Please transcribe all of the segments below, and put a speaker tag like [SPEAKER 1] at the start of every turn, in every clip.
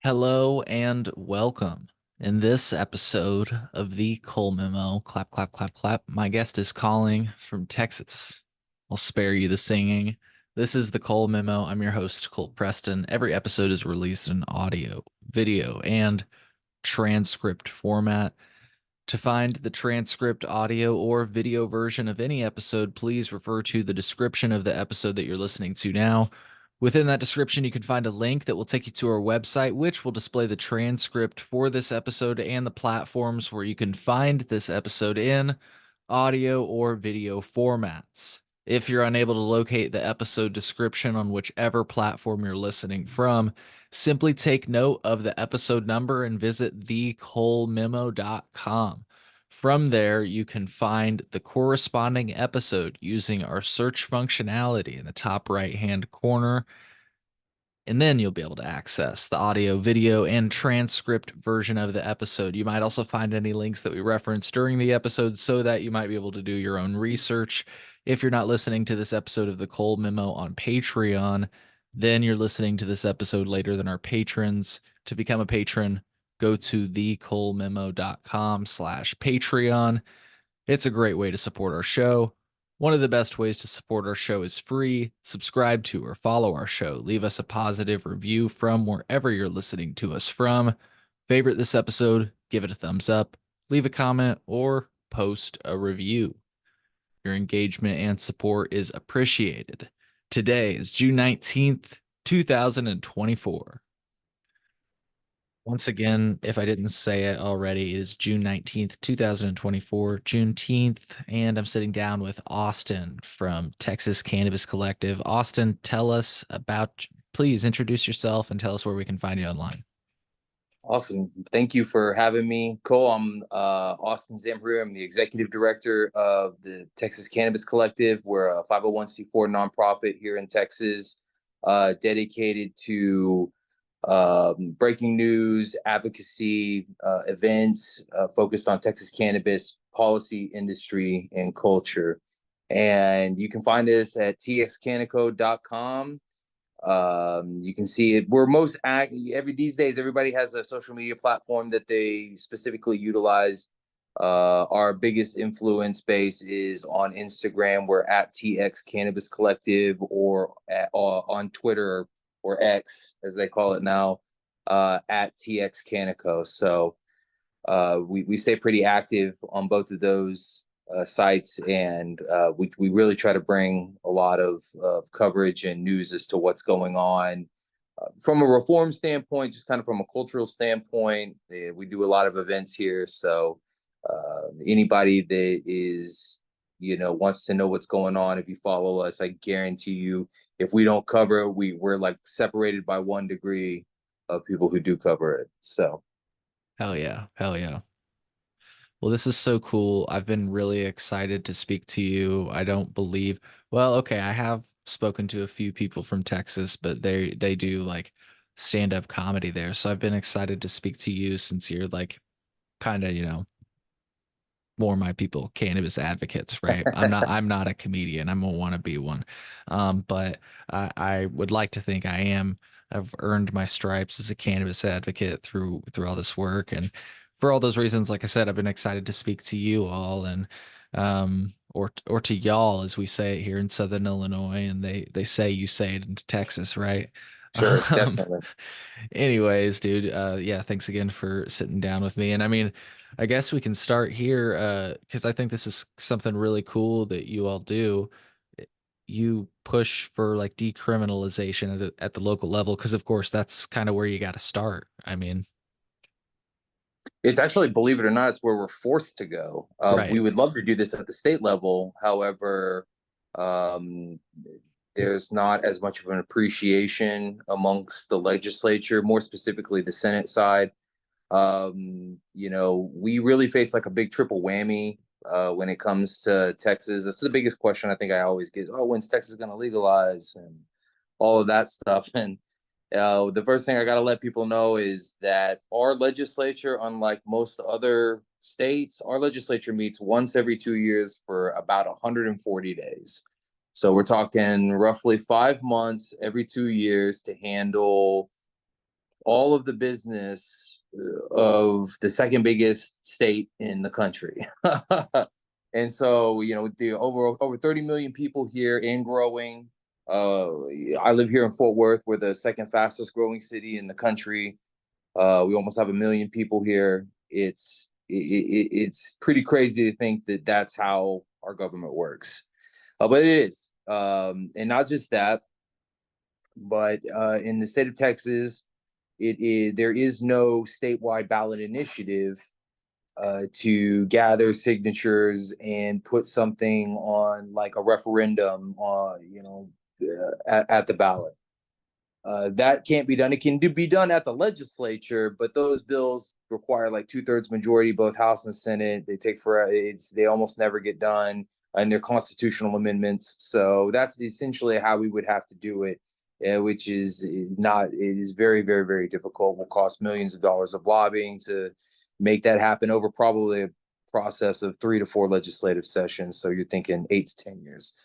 [SPEAKER 1] Hello and welcome. In this episode of the Cole Memo, clap, clap, clap, clap, my guest is calling from Texas. I'll spare you the singing. This is the Cole Memo. I'm your host, Cole Preston. Every episode is released in audio, video, and transcript format. To find the transcript, audio, or video version of any episode, please refer to the description of the episode that you're listening to now. Within that description, you can find a link that will take you to our website, which will display the transcript for this episode and the platforms where you can find this episode in audio or video formats. If you're unable to locate the episode description on whichever platform you're listening from, simply take note of the episode number and visit thecolememo.com. From there, you can find the corresponding episode using our search functionality in the top right-hand corner, and then you'll be able to access the audio, video, and transcript version of the episode. You might also find any links that we reference during the episode so that you might be able to do your own research. If you're not listening to this episode of the Cole Memo on Patreon, then you're listening to this episode later than our patrons. To become a patron, go to thecolememo.com/Patreon. It's a great way to support our show. One of the best ways to support our show is free. Subscribe to or follow our show. Leave us a positive review from wherever you're listening to us from. Favorite this episode, give it a thumbs up, leave a comment, or post a review. Your engagement and support is appreciated. Today is June 19th, 2024. Once again, if I didn't say it already, it is June 19th, 2024, Juneteenth, and I'm sitting down with Austin from Texas Cannabis Collective. Austin, please introduce yourself and tell us where we can find you online.
[SPEAKER 2] Awesome. Thank you for having me, Cole. I'm Austin Zamhariri. I'm the executive director of the Texas Cannabis Collective. We're a 501c4 nonprofit here in Texas, dedicated to breaking news, advocacy, events focused on Texas cannabis policy, industry, and culture. And you can find us at txcanico.com. You can see it. We're most these days. Everybody has a social media platform that they specifically utilize. Our biggest influence base is on Instagram. We're at TX Cannabis Collective, or on Twitter, or X as they call it now, at TX Canico. So we stay pretty active on both of those sites, and we really try to bring a lot of coverage and news as to what's going on from a reform standpoint, just kind of from a cultural standpoint. We do a lot of events here, so anybody that is wants to know what's going on, if you follow us, I guarantee you, if we don't cover it, we're like separated by 1 degree of people who do cover it. So
[SPEAKER 1] Hell yeah. Hell yeah. Well, this is so cool. I've been really excited to speak to you. Okay, I have spoken to a few people from Texas, but they do like stand-up comedy there. So I've been excited to speak to you since you're like kind of, more my people, cannabis advocates, right? I'm not a comedian. I'm gonna want to be one. But I would like to think I am. I've earned my stripes as a cannabis advocate through all this work, and for all those reasons, like I said, I've been excited to speak to you all, and or to y'all as we say it here in Southern Illinois, and they say you say it in Texas, right?
[SPEAKER 2] sure,
[SPEAKER 1] Um,
[SPEAKER 2] definitely.
[SPEAKER 1] anyways, dude, yeah, thanks again for sitting down with me. And I mean, I guess we can start here, because I think this is something really cool that you all do. You push for like decriminalization at the local level, because of course that's kind of where you got to start. I mean,
[SPEAKER 2] It's actually, believe it or not, it's where we're forced to go. We
[SPEAKER 1] right.
[SPEAKER 2] would love to do this at the state level. However, um, there's not as much of an appreciation amongst the legislature, more specifically the Senate side. We really face like a big triple whammy when it comes to Texas. That's the biggest question I think I always get. Oh, when's Texas going to legalize and all of that stuff? And the first thing I got to let people know is that our legislature, unlike most other states, our legislature meets once every 2 years for about 140 days. So we're talking roughly 5 months every 2 years to handle all of the business of the second biggest state in the country. And so, with the over 30 million people here and growing, I live here in Fort Worth. We're the second fastest growing city in the country. We almost have 1 million people here. It's pretty crazy to think that that's how our government works, but it is. And not just that, but in the state of Texas, there is no statewide ballot initiative to gather signatures and put something on like a referendum, at the ballot. That can't be done. It can be done at the legislature, but those bills require like 2/3 majority, both House and Senate. They take for they almost never get done, and they're constitutional amendments. So that's essentially how we would have to do it, which is not. It is very, very, very difficult. Will cost millions of dollars of lobbying to make that happen over probably a process of 3 to 4 legislative sessions. So you're thinking 8 to 10 years.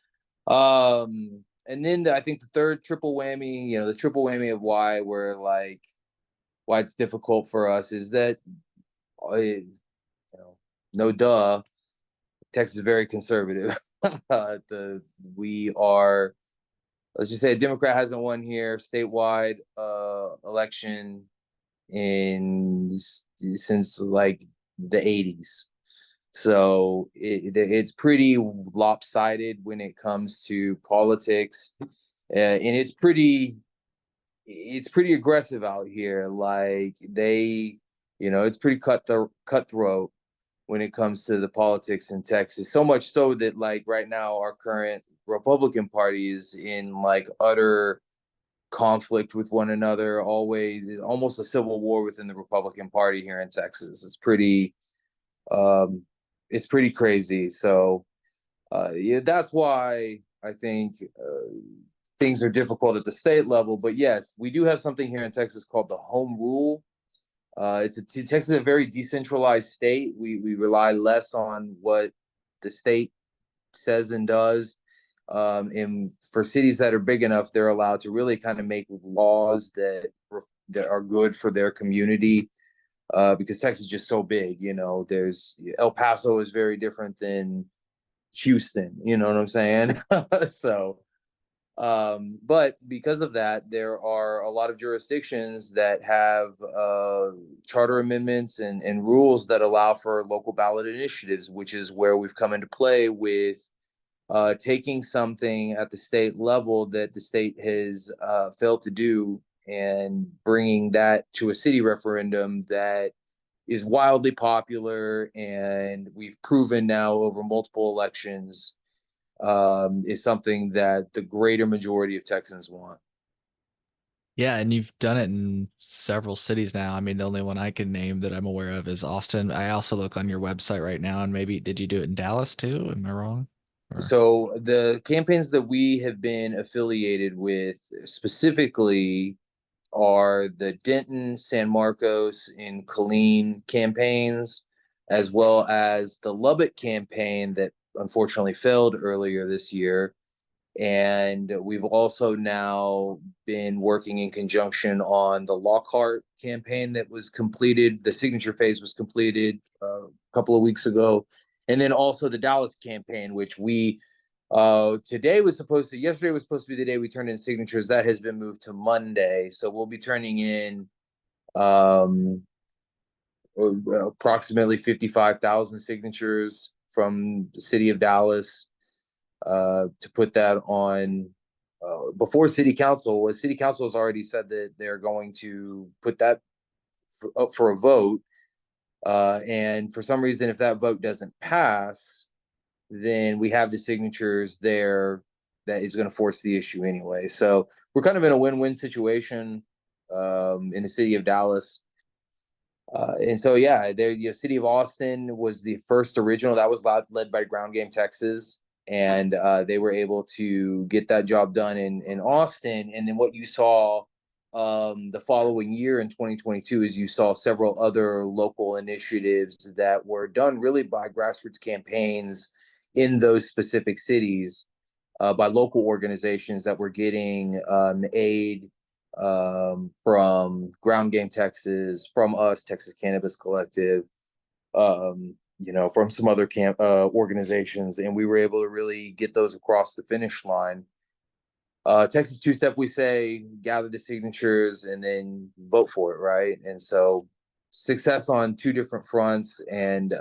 [SPEAKER 2] And then I think the third triple whammy, the triple whammy of why it's difficult for us is that, no duh, Texas is very conservative. We are, let's just say, a Democrat hasn't won here statewide election since like the 80s. So it's pretty lopsided when it comes to politics, and it's pretty aggressive out here. Like it's pretty cutthroat when it comes to the politics in Texas. So much so that like right now our current Republican Party is in like utter conflict with one another. Always is almost a civil war within the Republican Party here in Texas. Um, it's pretty crazy. So yeah, that's why I think things are difficult at the state level. But yes, we do have something here in Texas called the home rule. Texas is a very decentralized state. We rely less on what the state says and does. And for cities that are big enough, they're allowed to really kind of make laws that are good for their community. Because Texas is just so big. There's El Paso is very different than Houston. You know what I'm saying? So, but because of that, there are a lot of jurisdictions that have charter amendments and rules that allow for local ballot initiatives, which is where we've come into play with taking something at the state level that the state has failed to do and bringing that to a city referendum that is wildly popular, and we've proven now over multiple elections is something that the greater majority of Texans want.
[SPEAKER 1] Yeah, and you've done it in several cities now. I mean, the only one I can name that I'm aware of is Austin. I also look on your website right now, and maybe did you do it in Dallas too? Am I wrong? Or
[SPEAKER 2] So the campaigns that we have been affiliated with specifically are the Denton, San Marcos, and Killeen campaigns, as well as the Lubbock campaign that unfortunately failed earlier this year. And we've also now been working in conjunction on the Lockhart campaign that was completed. The signature phase was completed a couple of weeks ago. And then also the Dallas campaign, which yesterday was supposed to be the day we turned in signatures. That has been moved to Monday. So we'll be turning in um, approximately 55,000 signatures from the city of Dallas to put that on before city council. City council has already said that they're going to put that up for a vote. And for some reason, if that vote doesn't pass, then we have the signatures there that is going to force the issue anyway. So we're kind of in a win-win situation in the city of Dallas. And so, yeah, the city of Austin was the first original that was led by Ground Game Texas. And they were able to get that job done in Austin. And then what you saw the following year in 2022 is you saw several other local initiatives that were done really by grassroots campaigns in those specific cities, by local organizations that were getting aid from Ground Game Texas, from us, Texas Cannabis Collective, from some other organizations, and we were able to really get those across the finish line. Texas two-step, we say, gather the signatures and then vote for it, right? And so success on two different fronts, and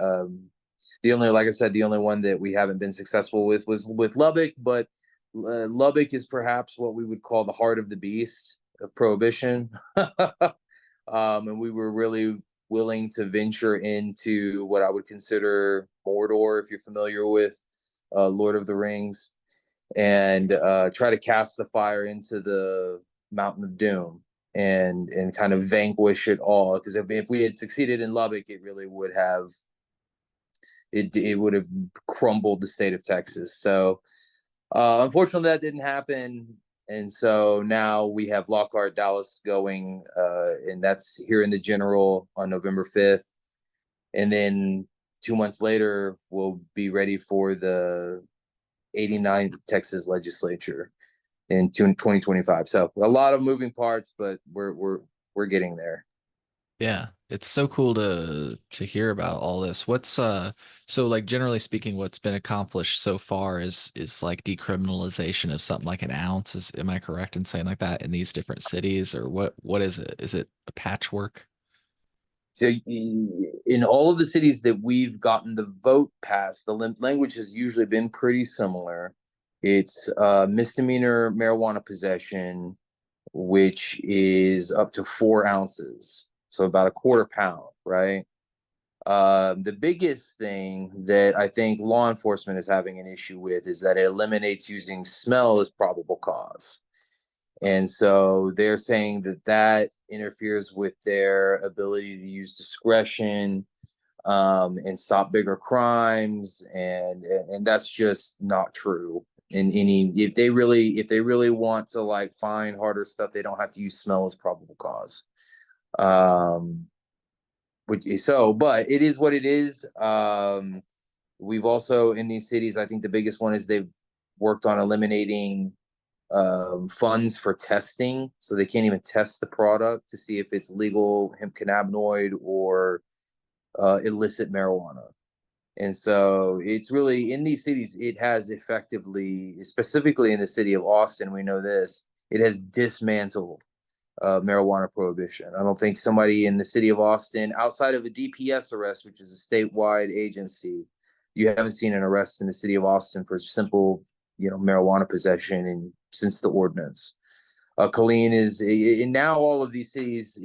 [SPEAKER 2] the only, like I said, the only one that we haven't been successful with was with Lubbock, but Lubbock is perhaps what we would call the heart of the beast of prohibition. And we were really willing to venture into what I would consider Mordor, if you're familiar with Lord of the Rings, and try to cast the fire into the Mountain of Doom and kind of vanquish it all. Because if we had succeeded in Lubbock, it really would have it would have crumbled the state of Texas. So unfortunately, that didn't happen. And so now we have Lockhart, Dallas going, and that's here in the general on November 5th. And then 2 months later, we'll be ready for the 89th Texas legislature in 2025. So a lot of moving parts, but we're getting there.
[SPEAKER 1] Yeah, it's so cool to hear about all this. What's so like generally speaking, what's been accomplished so far is like decriminalization of something like an ounce. Is am I correct in saying like that in these different cities, or what is it? Is it a patchwork?
[SPEAKER 2] So in all of the cities that we've gotten the vote passed, the language has usually been pretty similar. It's misdemeanor marijuana possession, which is up to 4 ounces, so about a quarter pound, right? The biggest thing that I think law enforcement is having an issue with is that it eliminates using smell as probable cause. And so they're saying that that interferes with their ability to use discretion, and stop bigger crimes, and that's just not true. In any, if they really want to like find harder stuff, they don't have to use smell as probable cause. Um, but it is what it is. We've also in these cities, I think the biggest one is they've worked on eliminating funds for testing, so they can't even test the product to see if it's legal hemp cannabinoid or illicit marijuana. And so it's really in these cities, it has effectively, specifically in the city of Austin, we know this, it has dismantled marijuana prohibition. I don't think somebody in the city of Austin, outside of a DPS arrest, which is a statewide agency, you haven't seen an arrest in the city of Austin for simple, marijuana possession and since the ordinance. Colleen is, and now all of these cities,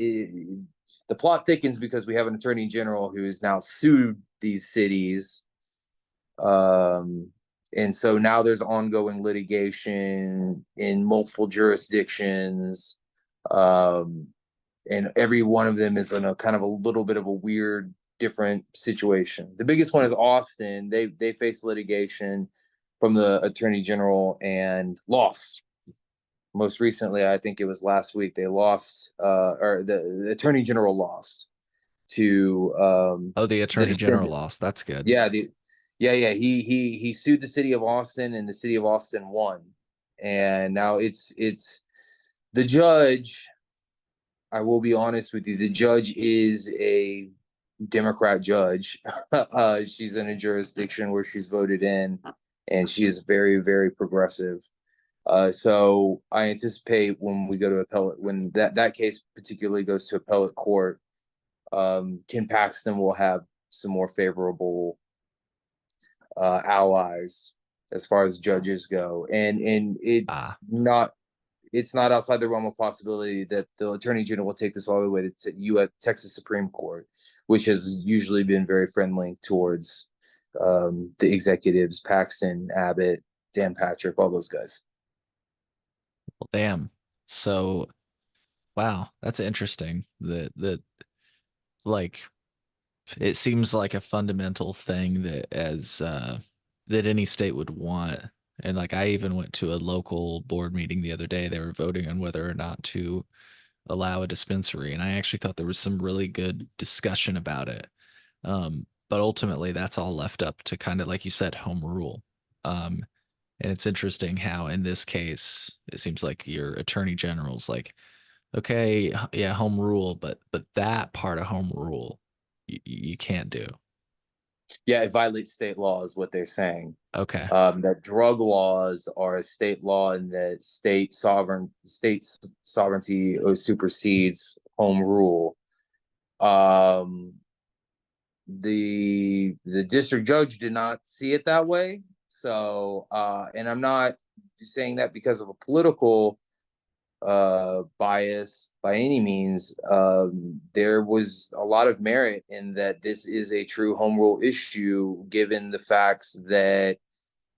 [SPEAKER 2] the plot thickens because we have an attorney general who has now sued these cities. And so now there's ongoing litigation in multiple jurisdictions. Um, and every one of them is in a kind of a little bit of a weird, different situation. The biggest one is Austin. They face litigation from the attorney general and lost. Most recently, I think it was last week, they lost, or the attorney general lost to
[SPEAKER 1] Oh, the
[SPEAKER 2] the
[SPEAKER 1] attorney general
[SPEAKER 2] defendants.
[SPEAKER 1] lost. That's good.
[SPEAKER 2] Yeah, yeah. He sued the city of Austin, and the city of Austin won. And now it's the judge. I will be honest with you. The judge is a Democrat judge. She's in a jurisdiction where she's voted in, and she is very, very progressive. So I anticipate when we go to appellate, when that case particularly goes to appellate court, Ken Paxton will have some more favorable allies as far as judges go, and
[SPEAKER 1] Ah,
[SPEAKER 2] it's not outside the realm of possibility that the attorney general will take this all the way to U.S. Texas Supreme Court, which has usually been very friendly towards the executives, Paxton, Abbott, Dan Patrick, all those guys.
[SPEAKER 1] well, damn. So, wow, that's interesting. The like it seems like a fundamental thing that as that any state would want. And like I even went to a local board meeting the other day. They were voting on whether or not to allow a dispensary, and I actually thought there was some really good discussion about it. But ultimately, that's all left up to kind of like you said, home rule. And it's interesting how in this case, it seems like your attorney general's like Okay, yeah, home rule, but that part of home rule you can't do.
[SPEAKER 2] Yeah, it violates state law, is what they're saying.
[SPEAKER 1] Okay.
[SPEAKER 2] That drug laws are a state law, and that state sovereignty supersedes home rule. Um, the district judge did not see it that way. So, and I'm not saying that because of a political bias by any means. There was a lot of merit in that this is a true home rule issue, given the facts that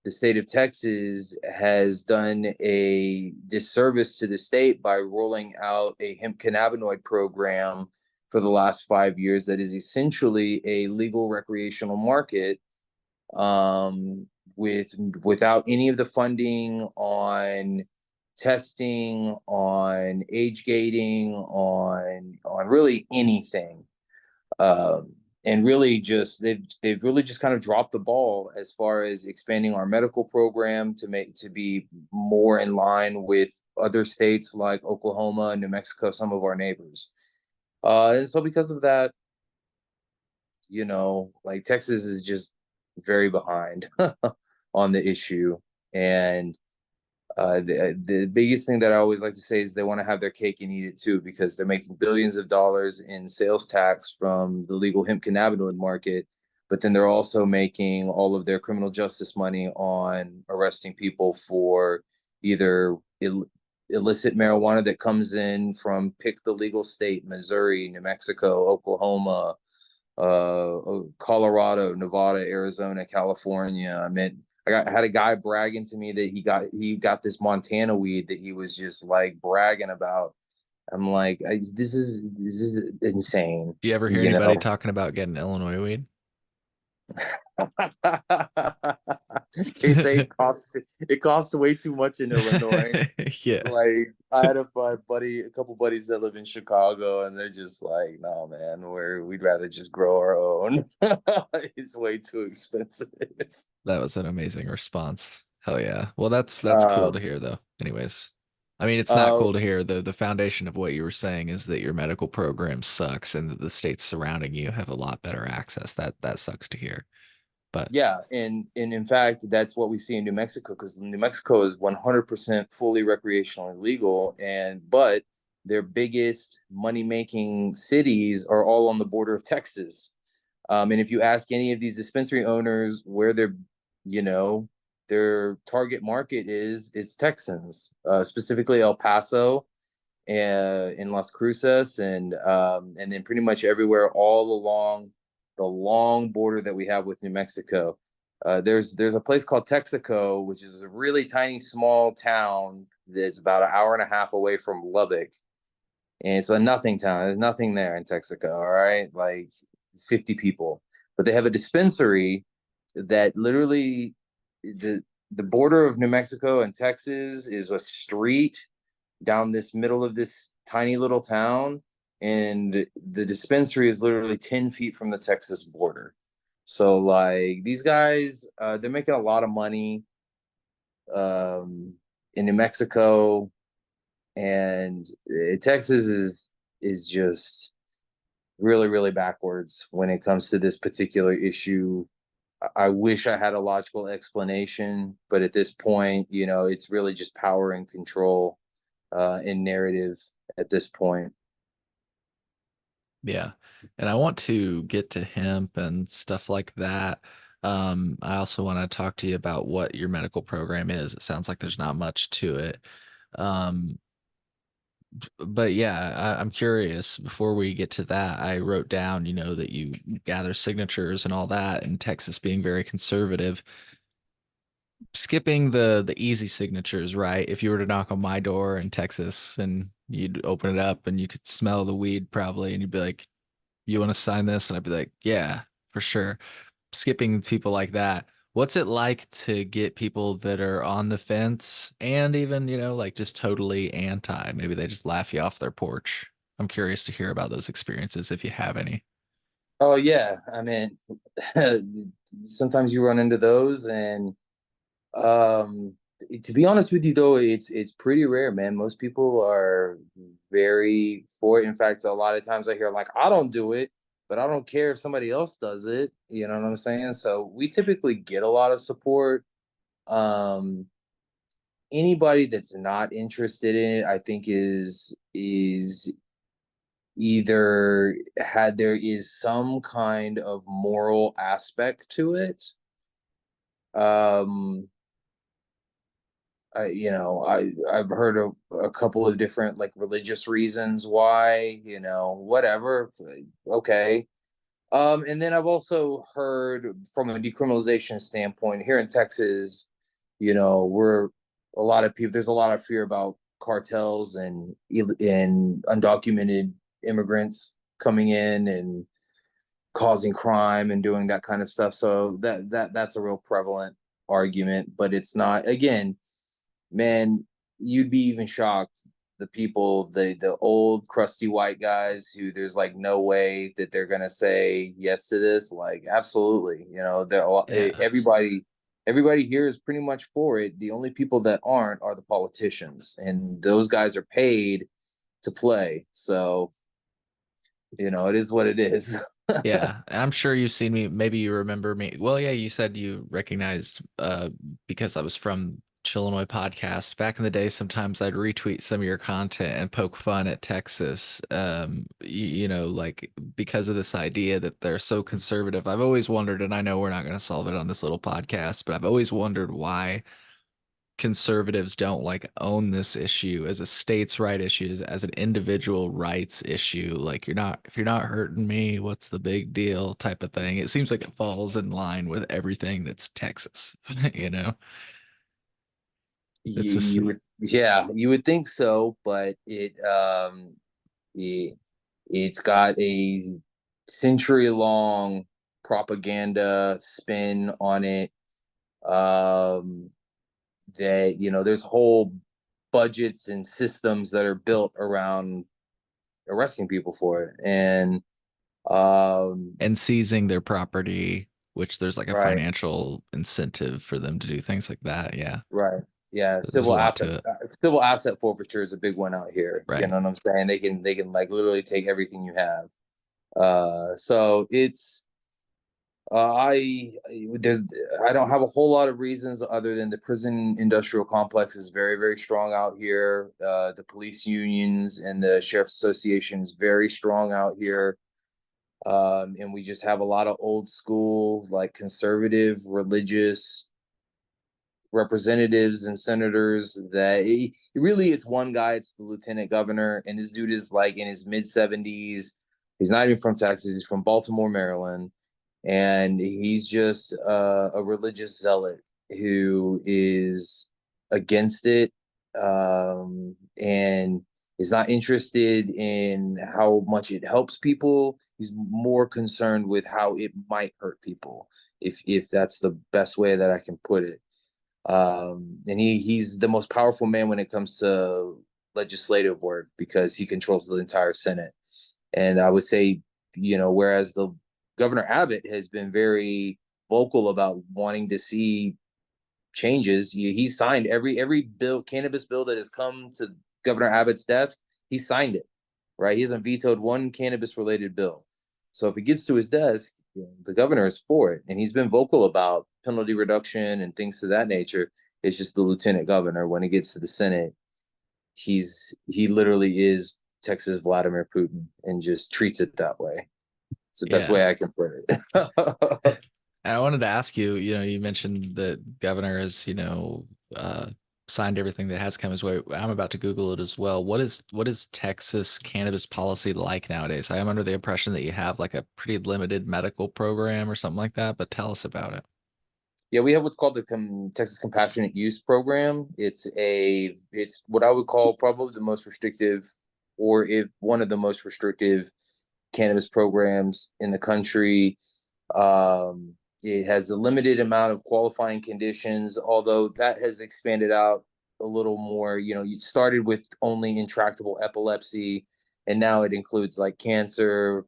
[SPEAKER 2] the state of Texas has done a disservice to the state by rolling out a hemp cannabinoid program for the last 5 years that is essentially a legal recreational market, um, with without any of the funding on testing, on age gating, on really anything. And really just they've really just kind of dropped the ball as far as expanding our medical program to be more in line with other states like Oklahoma, New Mexico, some of our neighbors. And so because of that, like Texas is just very behind on the issue. And the biggest thing that I always like to say is they want to have their cake and eat it too, because they're making billions of dollars in sales tax from the legal hemp cannabinoid market, but then they're also making all of their criminal justice money on arresting people for either illicit marijuana that comes in from pick the legal state, Missouri, New Mexico, Oklahoma, Colorado, Nevada, Arizona, California. I had a guy bragging to me that he got this Montana weed that he was just like bragging about. I'm like, this is insane,
[SPEAKER 1] Do you ever hear
[SPEAKER 2] you
[SPEAKER 1] anybody
[SPEAKER 2] know.
[SPEAKER 1] talking about getting Illinois weed?
[SPEAKER 2] They say it costs way too much in Illinois.
[SPEAKER 1] Yeah,
[SPEAKER 2] Like I had a couple buddies that live in Chicago, and they're just like, no, man, we'd rather just grow our own. It's way too expensive.
[SPEAKER 1] that was an amazing response. Hell yeah. Well, that's cool to
[SPEAKER 2] Um,
[SPEAKER 1] hear though. Anyways, I mean, it's not
[SPEAKER 2] uh,
[SPEAKER 1] cool to hear. The foundation of what you were saying is that your medical program sucks and that the states surrounding you have a lot better access. That sucks to hear. But
[SPEAKER 2] Yeah, and in fact, that's what we see in New Mexico, because New Mexico is 100% fully recreationally legal, and but their biggest money making cities are all on the border of Texas. And if you ask any of these dispensary owners where you know, their target market is, it's Texans, specifically El Paso and in Las Cruces, and then pretty much everywhere all along the long border that we have with New Mexico. There's a place called Texaco, which is a really tiny small town that's about an hour and a half away from Lubbock, and it's a nothing town. There's nothing there in Texaco. All right, like it's 50 people, but they have a dispensary that literally the border of New Mexico and Texas is a street down this middle of this tiny little town, and the dispensary is literally 10 feet from the Texas border. So like these guys, they're making a lot of money, um, in New Mexico, and Texas is just really really backwards when it comes to this particular issue. I wish I had a logical explanation, but at this point, it's really just power and control, in narrative at this point.
[SPEAKER 1] yeah, and I want to get to hemp and stuff like that. I also want to talk to you about what your medical program is. It sounds like there's not much to it. Um, but yeah, I'm curious. Before we get to that, I wrote down, that you gather signatures and all that, and Texas being very conservative. Skipping the easy signatures, right? If you were to knock on my door in Texas and you'd open it up and you could smell the weed probably, and you'd be like, "You want to sign this?" And I'd be like, "Yeah, for sure." Skipping people like that. What's it like to get people that are on the fence and even, like just totally anti? Maybe they just laugh you off their porch. I'm curious to hear about those experiences if you have any.
[SPEAKER 2] Oh yeah, I mean, sometimes you run into those, and To be honest with you, though, it's pretty rare, man. Most people are very for it. In fact, a lot of times I hear like, I don't do it, but I don't care if somebody else does it. You know what I'm saying? So we typically get a lot of support. Um, Anybody that's not interested in it, I think is either had there is some kind of moral aspect to it. Um, I've heard of a couple of different like religious reasons why, whatever. Okay. And then I've also heard from a decriminalization standpoint here in Texas, we're a lot of people, there's a lot of fear about cartels and undocumented immigrants coming in and causing crime and doing that kind of stuff. So that's a real prevalent argument, but it's not, again, man, you'd be even shocked. The people, the old crusty white guys who there's like no way that they're gonna say yes to this. Like, absolutely, they're
[SPEAKER 1] Yeah.
[SPEAKER 2] everybody here is pretty much for it. The only people that aren't are the politicians, and those guys are paid to play. So it is what it is.
[SPEAKER 1] Yeah, I'm sure you've seen me. Maybe you remember me. Well, yeah, you said you recognized because I was from Chillinois podcast. Back in the day, sometimes I'd retweet some of your content and poke fun at Texas. Like because of this idea that they're so conservative. I've always wondered, and I know we're not going to solve it on this little podcast, but I've always wondered why conservatives don't like own this issue as a states' right issue, as an individual rights issue. Like if you're not hurting me, what's the big deal type of thing. It seems like it falls in line with everything that's Texas, you know? It's just
[SPEAKER 2] Yeah, you would think so, but it it's got a century long propaganda spin on it. Um, that there's whole budgets and systems that are built around arresting people for it, and um,
[SPEAKER 1] and seizing their property, which there's like a
[SPEAKER 2] right,
[SPEAKER 1] financial incentive for them to do things like that. Yeah.
[SPEAKER 2] right, yeah,
[SPEAKER 1] There's a lot to it.
[SPEAKER 2] civil asset forfeiture is a big one out here. You
[SPEAKER 1] Right.
[SPEAKER 2] know what I'm saying? They can like literally take everything you have. So it's there's I don't have a whole lot of reasons other than the prison industrial complex is very, very strong out here. The police unions and the sheriff's association is very strong out here. And we just have a lot of old school, like conservative, religious representatives and senators that really it's one guy, it's the lieutenant governor, and this dude is like in his mid 70s. He's not even from Texas, he's from Baltimore, Maryland, and he's just a religious zealot who is against it, and is not interested in how much it helps people. He's more concerned with how it might hurt people, if that's the best way that I can put it. And he's the most powerful man when it comes to legislative work because he controls the entire Senate. And I would say, whereas the Governor Abbott has been very vocal about wanting to see changes. He signed every bill, cannabis bill that has come to Governor Abbott's desk. He signed it, right? He hasn't vetoed one cannabis related bill. So if it gets to his desk, the governor is for it, and he's been vocal about penalty reduction and things to that nature. It's just the lieutenant governor when it gets to the Senate, he literally is Texas Vladimir Putin and just treats it that way. It's the best
[SPEAKER 1] Yeah.
[SPEAKER 2] way I can put it.
[SPEAKER 1] I wanted to ask you, you mentioned that governor has, signed everything that has come his way. I'm about to Google it as well. What is Texas cannabis policy like nowadays? I am under the impression that you have like a pretty limited medical program or something like that, but tell us about it.
[SPEAKER 2] Yeah, we have what's called the Texas Compassionate Use Program. It's what I would call probably the most restrictive, or if one of the most restrictive cannabis programs in the country. It has a limited amount of qualifying conditions, although that has expanded out a little more. You started with only intractable epilepsy, and now it includes like cancer,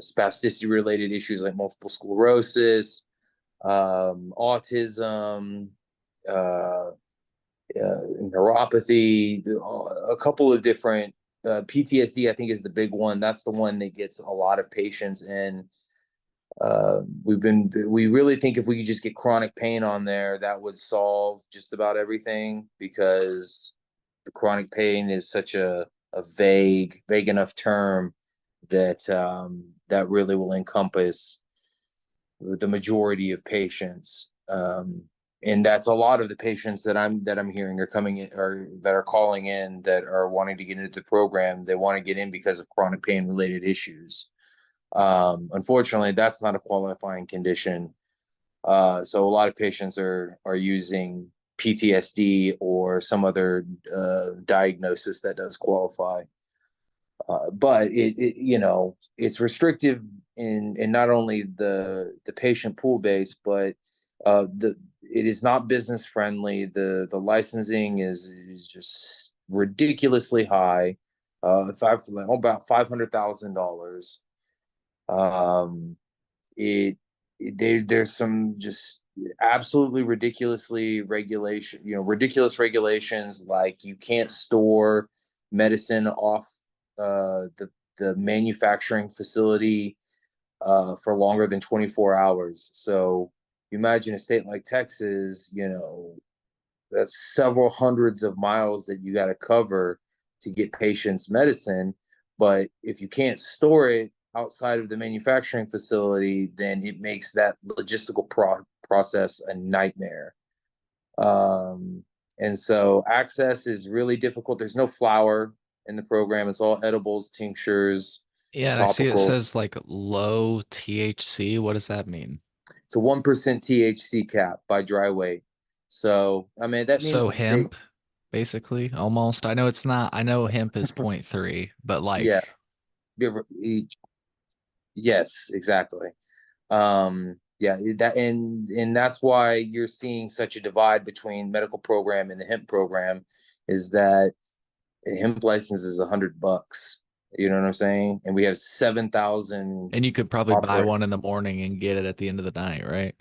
[SPEAKER 2] spasticity related issues like multiple sclerosis, autism, uh, neuropathy, a couple of different PTSD. I think is the big one. That's the one that gets a lot of patients in. We really think if we could just get chronic pain on there, that would solve just about everything, because the chronic pain is such a vague enough term that that really will encompass the majority of patients. And that's a lot of the patients that I'm hearing are coming in, or that are calling in, that are wanting to get into the program. They want to get in because of chronic pain related issues. Unfortunately, that's not a qualifying condition. So a lot of patients are using PTSD or some other diagnosis that does qualify. But it's restrictive in not only the patient pool base, but the it is not business friendly. The licensing is just ridiculously high. About $500,000. Um, there's some just absolutely ridiculous regulations, like you can't store medicine off the manufacturing facility for longer than 24 hours. So you imagine a state like Texas, that's several hundreds of miles that you got to cover to get patients medicine. But if you can't store it outside of the manufacturing facility, then it makes that logistical process a nightmare. Um, and so access is really difficult. There's no flower in the program. It's all edibles, tinctures,
[SPEAKER 1] Yeah, and I see it
[SPEAKER 2] topical.
[SPEAKER 1] says like low THC. What does that mean?
[SPEAKER 2] It's a 1% THC cap by dry weight. So, I mean, that
[SPEAKER 1] So
[SPEAKER 2] means they,
[SPEAKER 1] hemp, basically, almost. I know it's not. I know hemp is 0.3, but
[SPEAKER 2] yeah,
[SPEAKER 1] like,
[SPEAKER 2] yes, exactly. Yeah, and that's why you're seeing such a divide between medical program and the hemp program, is that a hemp license is $100. You know what I'm saying? And we have 7,000
[SPEAKER 1] and you could probably buy one in
[SPEAKER 2] operators
[SPEAKER 1] the morning and get it at the end of the night, right?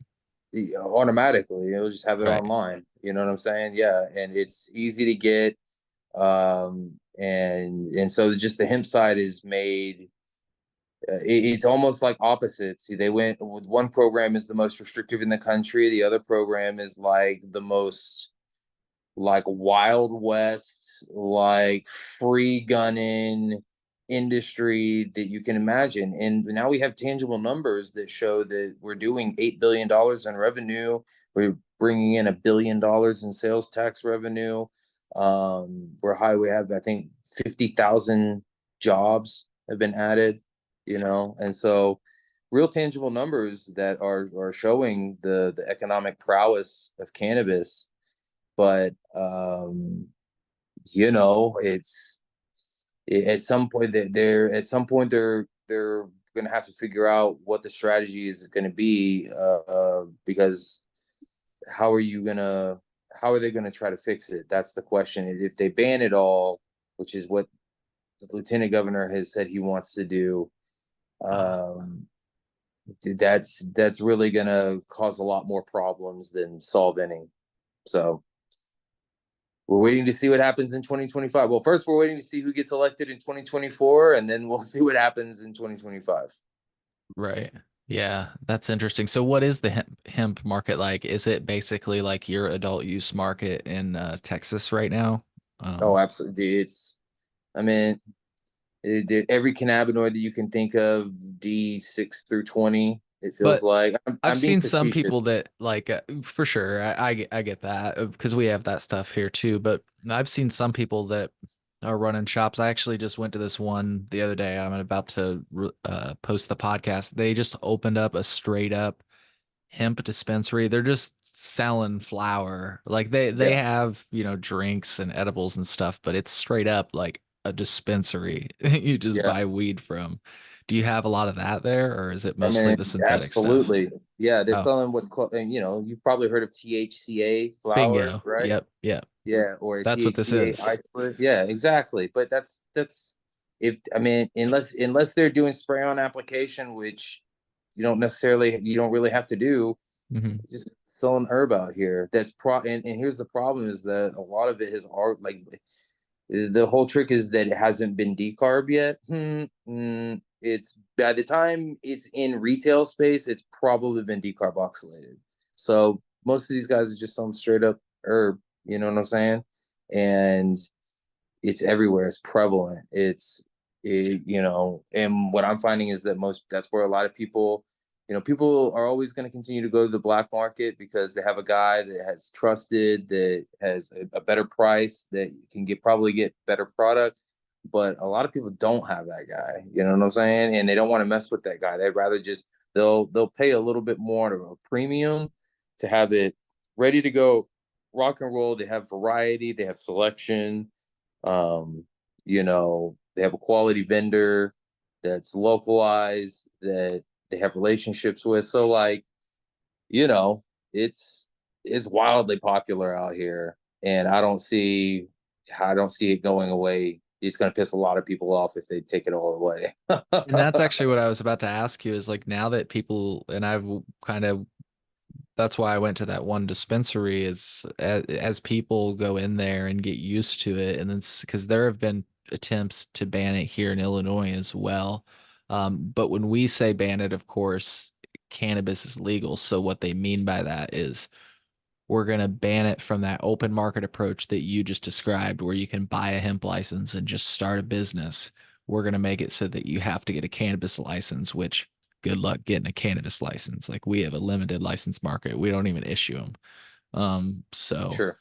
[SPEAKER 2] automatically. You'll just have it
[SPEAKER 1] Right.
[SPEAKER 2] online. You know what I'm saying? Yeah, and it's easy to get. And so just the hemp side is made. It's almost like opposites. They went with one program is the most restrictive in the country. The other program is like the most like Wild West, like free gunning industry that you can imagine. And now we have tangible numbers that show that we're doing $8 billion in revenue. We're bringing in $1 billion in sales tax revenue. We're high. We have, I think, 50,000 jobs have been added. And so real tangible numbers that are showing the economic prowess of cannabis. But it's at some point that they're going to have to figure out what the strategy is going to be, because how are you going to how are they going to try to fix it? That's the question. If they ban it all, which is what the lieutenant governor has said he wants to do,
[SPEAKER 1] Uh,
[SPEAKER 2] um, that's really going to cause a lot more problems than solve any. So we're waiting to see what happens in 2025. Well, first we're waiting to see who gets elected in 2024, and then we'll see what happens in 2025.
[SPEAKER 1] right. Yeah, that's interesting. So what is the hemp market like? Is it basically like your adult use market in Texas right now?
[SPEAKER 2] Oh,
[SPEAKER 1] Um,
[SPEAKER 2] absolutely. I mean, every cannabinoid that you can think of, D6 through 20. It feels
[SPEAKER 1] but
[SPEAKER 2] like I'm
[SPEAKER 1] I've
[SPEAKER 2] being
[SPEAKER 1] seen some people
[SPEAKER 2] facetious.
[SPEAKER 1] that like for sure. I get that because we have that stuff here too. But I've seen some people that are running shops. I actually just went to this one the other day. I'm about to post the podcast. They just opened up a straight up hemp dispensary. They're just selling flower. Like they
[SPEAKER 2] Yeah.
[SPEAKER 1] have, drinks and edibles and stuff, but it's straight up like a dispensary you just
[SPEAKER 2] Yeah.
[SPEAKER 1] buy weed from. Do you have a lot of that there, or is it
[SPEAKER 2] I
[SPEAKER 1] mostly
[SPEAKER 2] mean,
[SPEAKER 1] the synthetic stuff?
[SPEAKER 2] absolutely. Yeah. They're
[SPEAKER 1] Oh,
[SPEAKER 2] selling what's called, and you've probably heard of THCA flower,
[SPEAKER 1] bingo.
[SPEAKER 2] right?
[SPEAKER 1] Yep, yep.
[SPEAKER 2] Yeah, or a
[SPEAKER 1] That's what this
[SPEAKER 2] THCA
[SPEAKER 1] is.
[SPEAKER 2] isolate. Yeah, exactly. But that's if I mean, unless they're doing spray on application, which you don't really have to do.
[SPEAKER 1] Hmm.
[SPEAKER 2] Just selling herb out here. And here's the problem is that a lot of it has art like the whole trick is that it hasn't been decarb yet. It's by the time it's in retail space, it's probably been decarboxylated. So most of these guys are just selling straight up herb. You know what I'm saying? And it's everywhere. It's prevalent. And what I'm finding is that that's where a lot of people, people are always going to continue to go to the black market because they have a guy that has trusted, that has a better price, that can probably get better product. But a lot of people don't have that guy. You know what I'm saying? And they don't want to mess with that guy. They'd rather just they'll pay a little bit more of a premium to have it ready to go, rock and roll. They have variety. They have selection. um, they have a quality vendor that's localized, that they have relationships with. So like, you know, it's it's wildly popular out here, and I don't see it going away. It's going to piss a lot of people off if they take it all away.
[SPEAKER 1] And that's actually what I was about to ask you is like now that people, and I've kind of, that's why I went to that one dispensary is as people go in there and get used to it. And it's because there have been attempts to ban it here in Illinois as well. But when we say ban it, of course, cannabis is legal. So what they mean by that is we're going to ban it from that open market approach that you just described, where you can buy a hemp license and just start a business. We're going to make it so that you have to get a cannabis license, which good luck getting a cannabis license. Like we have a limited license market. We don't even issue them. Um, so
[SPEAKER 2] Sure.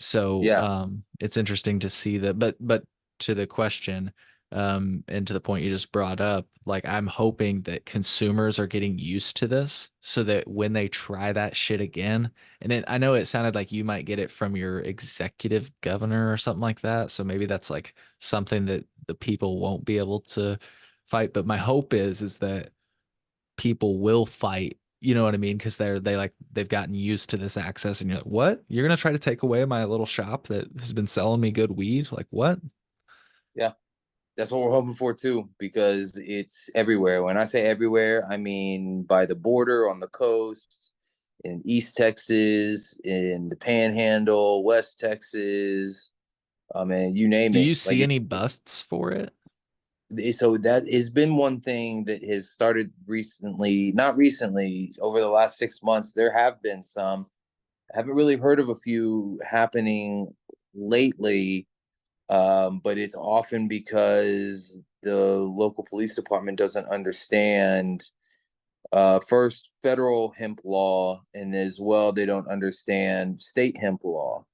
[SPEAKER 1] so
[SPEAKER 2] Yeah.
[SPEAKER 1] it's interesting to see that, but to the question, and to the point you just brought up, like I'm hoping that consumers are getting used to this so that when they try that shit again, and I know it sounded like you might get it from your executive governor or something like that, so maybe that's like something that the people won't be able to fight, but my hope is that people will fight. You know what I mean? Because they've gotten used to this access, and you're like, what? You're gonna try to take away my little shop that has been selling me good weed? Like what?
[SPEAKER 2] Yeah. That's what we're hoping for too, because it's everywhere. When I say everywhere, I mean by the border, on the coast, in East Texas, in the Panhandle, West Texas. And you name
[SPEAKER 1] Do
[SPEAKER 2] it.
[SPEAKER 1] you see
[SPEAKER 2] Like
[SPEAKER 1] any busts for it?
[SPEAKER 2] so that has been one thing that has started recently, not recently, over the last 6 months. There have been some. I haven't really heard of a few happening lately, but it's often because the local police department doesn't understand first federal hemp law, and as well they don't understand state hemp law.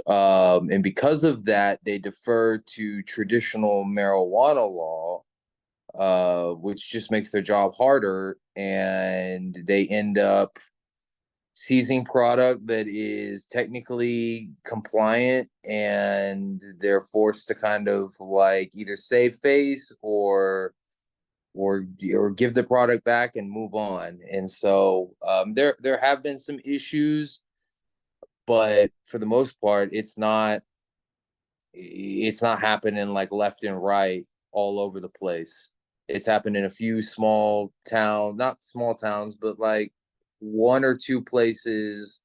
[SPEAKER 2] And because of that, they defer to traditional marijuana law, which just makes their job harder, and they end up seizing product that is technically compliant, and they're forced to kind of like either save face or give the product back and move on. And so there have been some issues, but for the most part, it's not happening like left and right all over the place. It's happened in a few small towns, not small towns, but like one or two places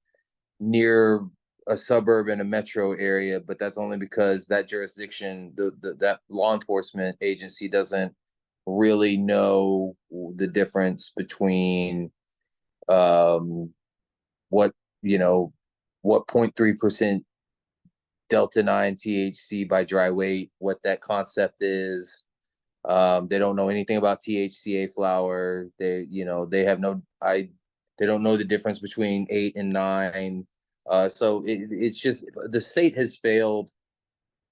[SPEAKER 2] near a suburb in a metro area. But that's only because that jurisdiction, that law enforcement agency doesn't really know the difference between um, what you know what 0.3% delta 9 THC by dry weight, what that concept is. They don't know anything about THCA flower. They have they don't know the difference between 8 and 9. So it's just the state has failed.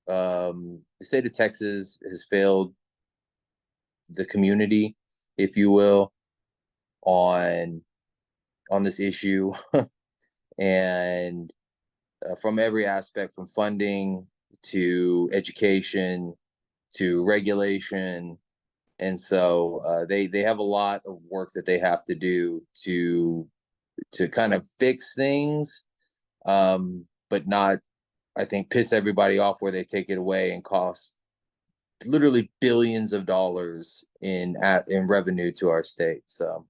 [SPEAKER 2] The state of Texas has failed the community, if you will, on this issue, and from every aspect, from funding to education to regulation. And so they have a lot of work that they have to do to kind of fix things, but not, I think, piss everybody off where they take it away and cost literally billions of dollars in revenue to our state. So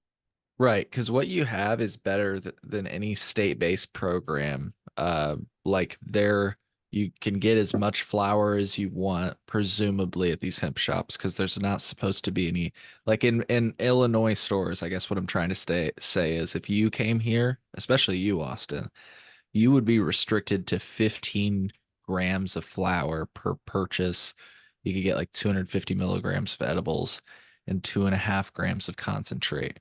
[SPEAKER 1] Right, because what you have is better th than any state-based program. Like there, you can get as much flour as you want, presumably at these hemp shops, because there's not supposed to be any, like in Illinois stores. I guess what I'm trying to say is, if you came here, especially you, Austin, you would be restricted to 15 grams of flour per purchase. You could get like 250 milligrams of edibles and 2.5 grams of concentrate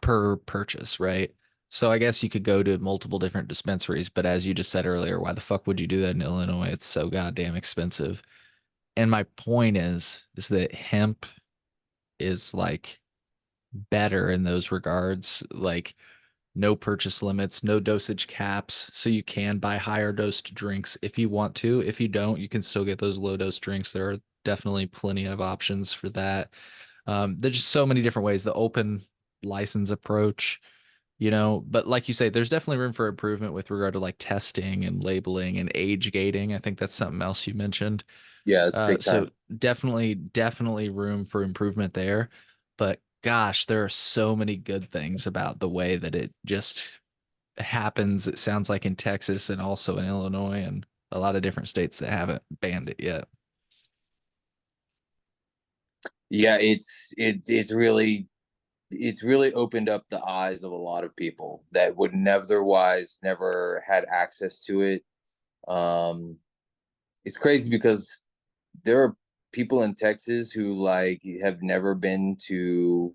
[SPEAKER 1] per purchase, right? So I guess you could go to multiple different dispensaries, but as you just said earlier, why the fuck would you do that in Illinois? It's so goddamn expensive. And my point is that hemp is like better in those regards, like no purchase limits, no dosage caps, so you can buy higher dosed drinks if you want to. If you don't, you can still get those low dose drinks. There are definitely plenty of options for that. There's just so many different ways. The open license approach, but like you say, there's definitely room for improvement with regard to like testing and labeling and age gating. I think that's something else you mentioned.
[SPEAKER 2] Yeah, it's big
[SPEAKER 1] So
[SPEAKER 2] time.
[SPEAKER 1] definitely room for improvement there. But gosh, there are so many good things about the way that it just happens. It sounds like in Texas and also in Illinois and a lot of different states that haven't banned it yet.
[SPEAKER 2] Yeah, it's really opened up the eyes of a lot of people that would never had access to it. Um, it's crazy because there are people in Texas who like have never been to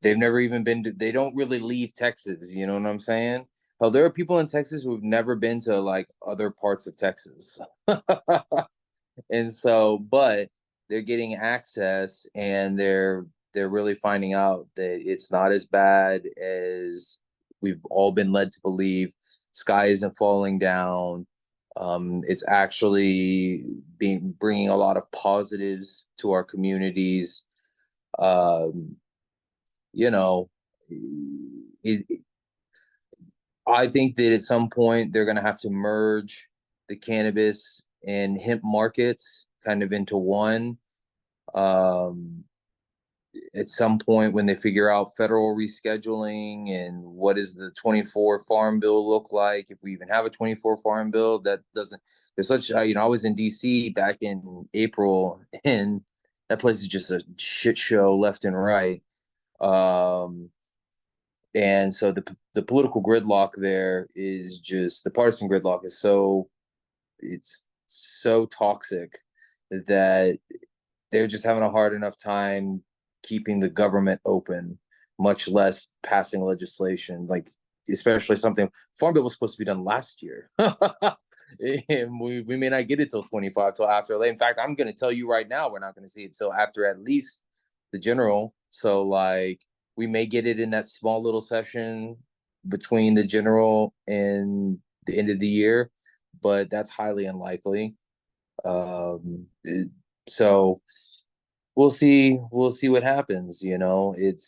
[SPEAKER 2] they've never even been to they don't really leave Texas, you know what I'm saying? Hell, there are people in Texas who've never been to like other parts of Texas. And so, but they're getting access and they're really finding out that it's not as bad as we've all been led to believe. Sky isn't falling down. It's actually being bringing a lot of positives to our communities. Um, you know, it, I think that at some point they're going to have to merge the cannabis and hemp markets kind of into one. Um, at some point, when they figure out federal rescheduling and what does the 24 farm bill look like, if we even have a 24 farm bill, that doesn't, there's such, I was in DC back in April, and that place is just a shit show left and right. Um, and so the political gridlock there is just the partisan gridlock is it's so toxic that they're just having a hard enough time keeping the government open, much less passing legislation. Like especially something farm bill was supposed to be done last year. And we may not get it till 25 till after. In fact, I'm going to tell you right now, we're not going to see it till after at least the general. So like we may get it in that small little session between the general and the end of the year, but that's highly unlikely. So we'll see what happens. It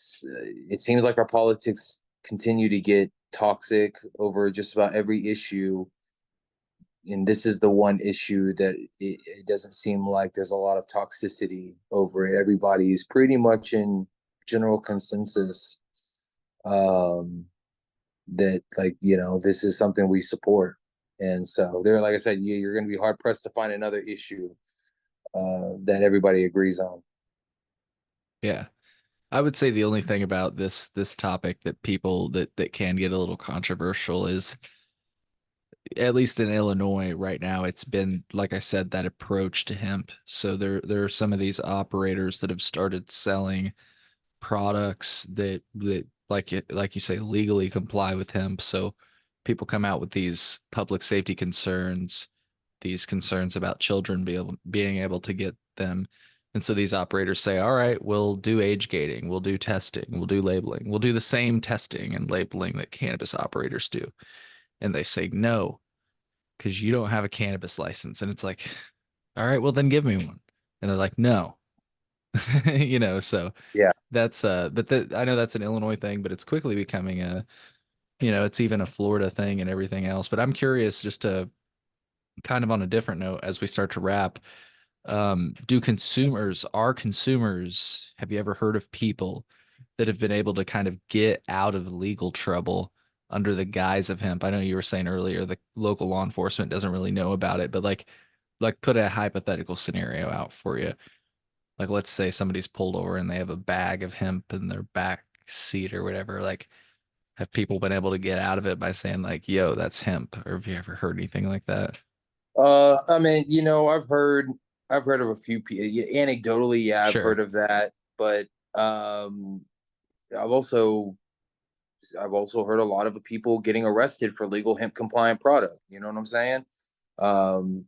[SPEAKER 2] seems like our politics continue to get toxic over just about every issue, and this is the one issue that it doesn't seem like there's a lot of toxicity over it. Everybody's pretty much in general consensus, um, that like this is something we support, and so they're like I said, you're going to be hard pressed to find another issue that everybody agrees on.
[SPEAKER 1] Yeah. I would say the only thing about this topic that people that can get a little controversial is, at least in Illinois right now, it's been, like I said, that approach to hemp. So there are some of these operators that have started selling products that like you say legally comply with hemp. So people come out with these public safety concerns, these concerns about children being able to get them. And so these operators say, all right, we'll do age gating, we'll do testing, we'll do labeling, we'll do the same testing and labeling that cannabis operators do. And they say no, because you don't have a cannabis license. And it's like, all right, well then give me one. And they're like, no. So
[SPEAKER 2] Yeah.
[SPEAKER 1] that's I know that's an Illinois thing, but it's quickly becoming it's even a Florida thing and everything else. But I'm curious, just to kind of on a different note as we start to wrap, are consumers, have you ever heard of people that have been able to kind of get out of legal trouble under the guise of hemp. I know you were saying earlier the local law enforcement doesn't really know about it, but like put a hypothetical scenario out for you. Like let's say somebody's pulled over and they have a bag of hemp in their back seat or whatever. Like have people been able to get out of it by saying like, "Yo, that's hemp," or have you ever heard anything like that?
[SPEAKER 2] I mean, I've heard of a few anecdotally, yeah, I've
[SPEAKER 1] Sure.
[SPEAKER 2] heard of that, but um, I've also I've also heard a lot of people getting arrested for legal hemp compliant product. You know what I'm saying? Um,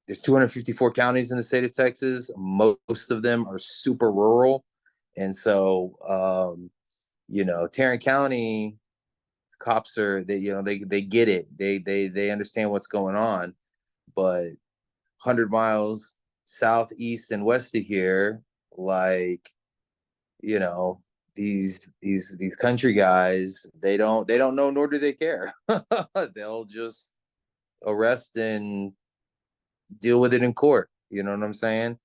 [SPEAKER 2] there's 254 counties in the state of Texas. Most of them are super rural, and so Tarrant County cops are they get it. They understand what's going on, but 100 miles south, east, and west of here, like you know these country guys, they don't know, nor do they care. They'll just arrest and deal with it in court. You know what I'm saying?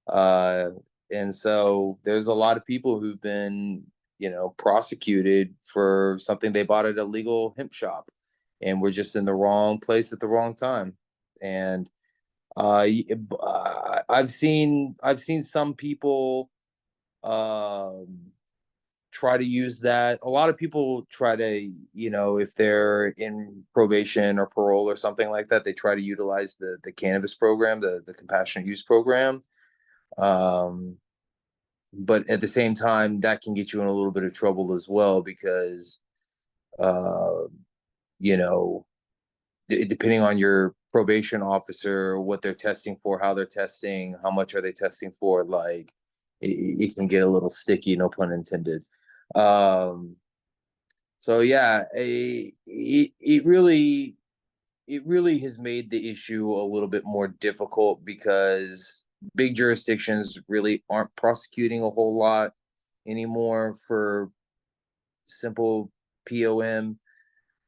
[SPEAKER 2] Uh, and so there's a lot of people who've been, prosecuted for something they bought at a legal hemp shop, and we're just in the wrong place at the wrong time. And I've seen some people um, try to use that. A lot of people try to, if they're in probation or parole or something like that, they try to utilize the cannabis program, the compassionate use program. Um, but at the same time, that can get you in a little bit of trouble as well because, uh, you know, depending on your probation officer, what they're testing for, how they're testing, how much are they testing for, like it can get a little sticky, no pun intended. Um, so yeah, it really has made the issue a little bit more difficult because big jurisdictions really aren't prosecuting a whole lot anymore for simple POM,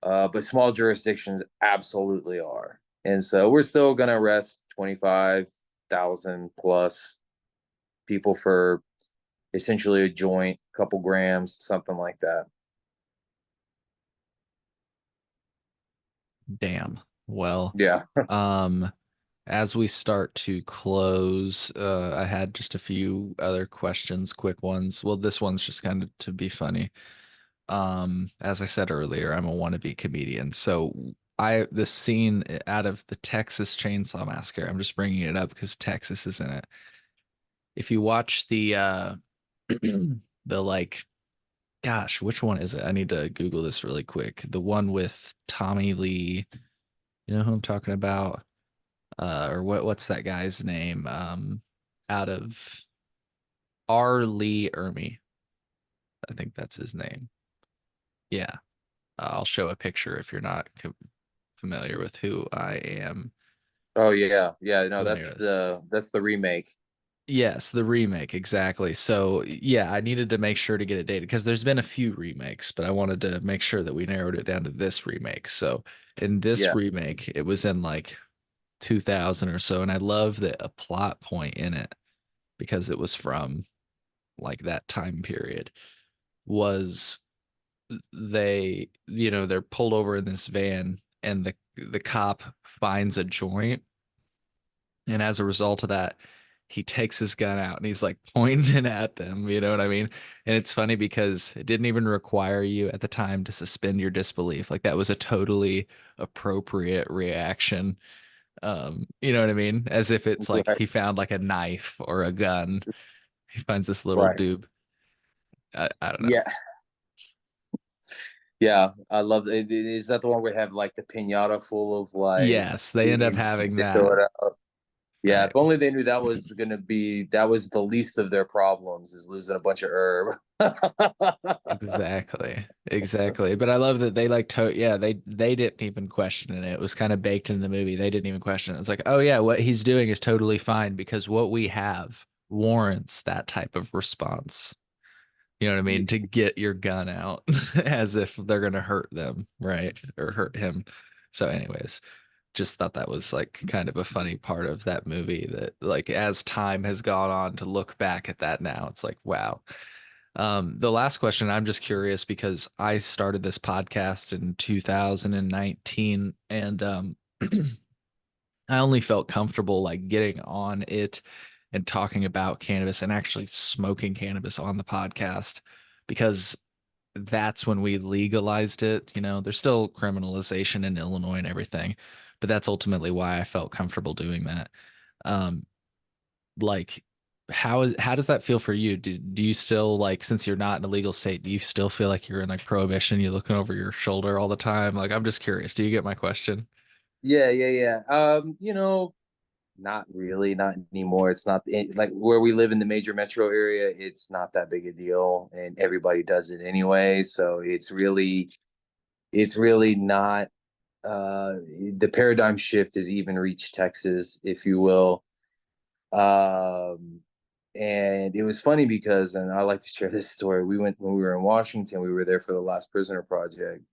[SPEAKER 2] but small jurisdictions absolutely are. And so we're still going to arrest 25,000 plus people for essentially a joint, couple grams, something like that.
[SPEAKER 1] Damn. Well,
[SPEAKER 2] Yeah.
[SPEAKER 1] um, as we start to close, I had just a few other questions, quick ones. Well, this one's just kind of to be funny. As I said earlier, I'm a wannabe comedian. So the scene out of the Texas Chainsaw Massacre, I'm just bringing it up because Texas is in it. If you watch the like, gosh, which one is it? I need to Google this really quick. The one with Tommy Lee, you know who I'm talking about? Or what's that guy's name? Out of R. Lee Ermey. I think that's his name. Yeah. I'll show a picture if you're not familiar with who I am
[SPEAKER 2] Oh yeah, yeah. No,
[SPEAKER 1] familiar
[SPEAKER 2] that's
[SPEAKER 1] with.
[SPEAKER 2] the remake.
[SPEAKER 1] Yes, the remake, exactly. So, yeah, I needed to make sure to get it dated because there's been a few remakes, but I wanted to make sure that we narrowed it down to this remake. So, in this
[SPEAKER 2] Yeah.
[SPEAKER 1] remake, it was in like 2000 or so, and I love that a plot point in it because it was from like that time period was they're pulled over in this van and the cop finds a joint, and as a result of that he takes his gun out and he's like pointing at them, you know what I mean? And it's funny because it didn't even require you at the time to suspend your disbelief. Like that was a totally appropriate reaction. You know what I mean? As if it's like
[SPEAKER 2] Right.
[SPEAKER 1] he found like a knife or a gun. He finds this little
[SPEAKER 2] Right.
[SPEAKER 1] doob. I don't know.
[SPEAKER 2] Yeah. Yeah. I love it. Is that the one where they have like the pinata full of like
[SPEAKER 1] Yes, they end up
[SPEAKER 2] weed?
[SPEAKER 1] having
[SPEAKER 2] They throw
[SPEAKER 1] that.
[SPEAKER 2] it out. Yeah. If
[SPEAKER 1] Right.
[SPEAKER 2] only they knew that was the least of their problems is losing a bunch of herb.
[SPEAKER 1] Exactly. Exactly. But I love that they like yeah, they didn't even question it. It was kind of baked in the movie. They didn't even question it. It's like, "Oh yeah, what he's doing is totally fine because what we have warrants that type of response." You know what I mean? To get your gun out as if they're going to hurt them, right? Or hurt him. So anyways, just thought that was like kind of a funny part of that movie that like as time has gone on to look back at that now, it's like, wow. The last question, I'm just curious because I started this podcast in 2019 and I only felt comfortable like getting on it and talking about cannabis and actually smoking cannabis on the podcast because that's when we legalized it. You know, there's still criminalization in Illinois and everything, but that's ultimately why I felt comfortable doing that. Um, like how does that feel for you? Do you still like since you're not in a legal state, do you still feel like you're in like prohibition, you're looking over your shoulder all the time? Like I'm just curious. Do you get my question?
[SPEAKER 2] Yeah, yeah, yeah. Not really, not anymore. It's not like where we live in the major metro area, it's not that big a deal and everybody does it anyway. So it's really not the paradigm shift has even reached Texas, if you will. Um and it was funny because, and I like to share this story. We went when we were in Washington, we were there for the Last Prisoner Project,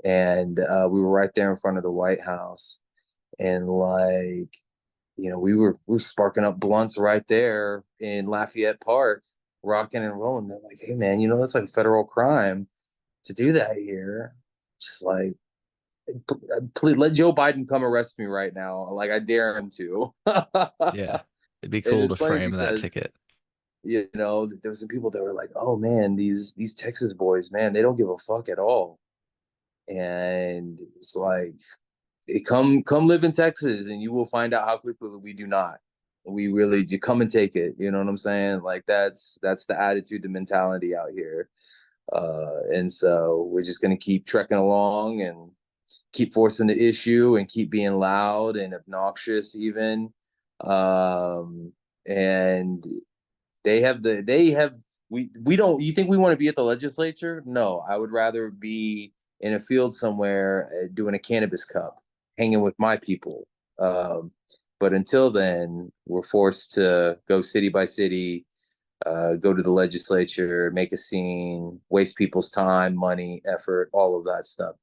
[SPEAKER 2] and we were right there in front of the White House. And like, we were sparking up blunts right there in Lafayette Park, rocking and rolling. They're like, "Hey, man, that's like a federal crime to do that here." Just like, please let Joe Biden come arrest me right now. Like, I dare him to. And
[SPEAKER 1] Yeah. It'd be cool
[SPEAKER 2] it's
[SPEAKER 1] to
[SPEAKER 2] funny
[SPEAKER 1] frame that
[SPEAKER 2] because
[SPEAKER 1] ticket.
[SPEAKER 2] there was some people that were like, "Oh man, these Texas boys, man, they don't give a fuck at all." And it's like, come live in Texas and you will find out how quickly we do not. We really you come and take it. You know what I'm saying? Like that's the attitude, the mentality out here. And so we're just gonna keep trekking along and keep forcing the issue and keep being loud and obnoxious even. And they have we don't you think we want to be at the legislature? No, I would rather be in a field somewhere doing a cannabis cup, hanging with my people. um, but until then we're forced to go city by city, go to the legislature, make a scene, waste people's time, money, effort, all of that stuff.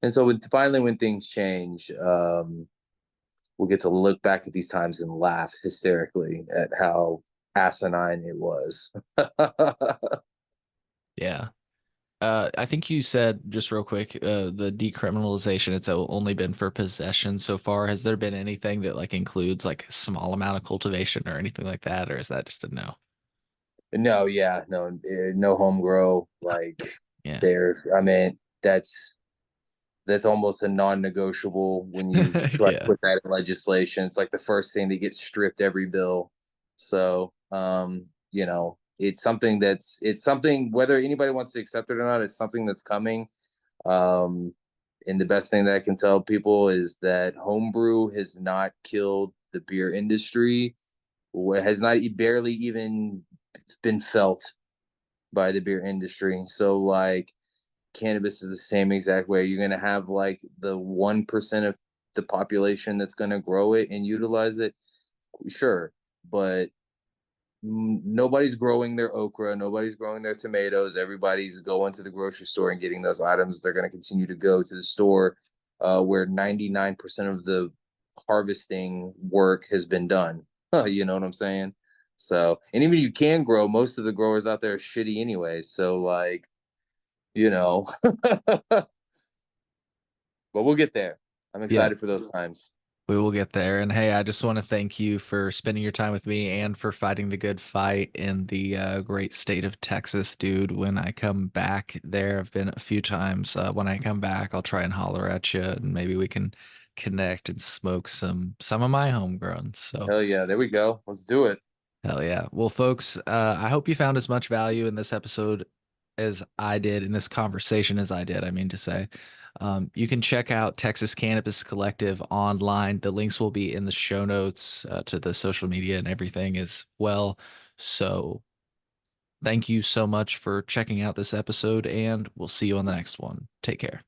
[SPEAKER 2] And so finally when things change, we'll get to look back at these times and laugh hysterically at how asinine it was.
[SPEAKER 1] Yeah. I think you said just real quick, the decriminalization, it's only been for possession so far. Has there been anything that like includes like a small amount of cultivation or anything like that, or is that just a no?
[SPEAKER 2] No, yeah, no, no home grow. Like
[SPEAKER 1] Yeah.
[SPEAKER 2] there, I mean, that's almost a non-negotiable when you try to
[SPEAKER 1] Yeah.
[SPEAKER 2] put that in legislation. It's like the first thing that gets stripped every bill. So, it's something whether anybody wants to accept it or not, it's something that's coming. Um, and the best thing that I can tell people is that homebrew has not killed the beer industry, has not barely even been felt by the beer industry. So like cannabis is the same exact way. You're gonna have like the 1% of the population that's gonna grow it and utilize it, sure, but nobody's growing their okra, nobody's growing their tomatoes. Everybody's going to the grocery store and getting those items. They're going to continue to go to the store, where 99% of the harvesting work has been done. You know what I'm saying? So, and even if you can grow, most of the growers out there are shitty anyway. So, like, you know, but we'll get there. I'm
[SPEAKER 1] Yep.
[SPEAKER 2] excited for those times.
[SPEAKER 1] We will get there. And hey, I just want to thank you for spending your time with me and for fighting the good fight in the great state of Texas, dude. When I come back there, I've been a few times. When I come back, I'll try and holler at you and maybe we can connect and smoke some of my homegrown. So
[SPEAKER 2] Hell yeah, there we go. Let's do it.
[SPEAKER 1] hell yeah. Well, folks, I hope you found as much value in this episode as I did, in this conversation as I did, I mean to say. You can check out Texas Cannabis Collective online. The links will be in the show notes to the social media and everything as well. So thank you so much for checking out this episode, and we'll see you on the next one. Take care.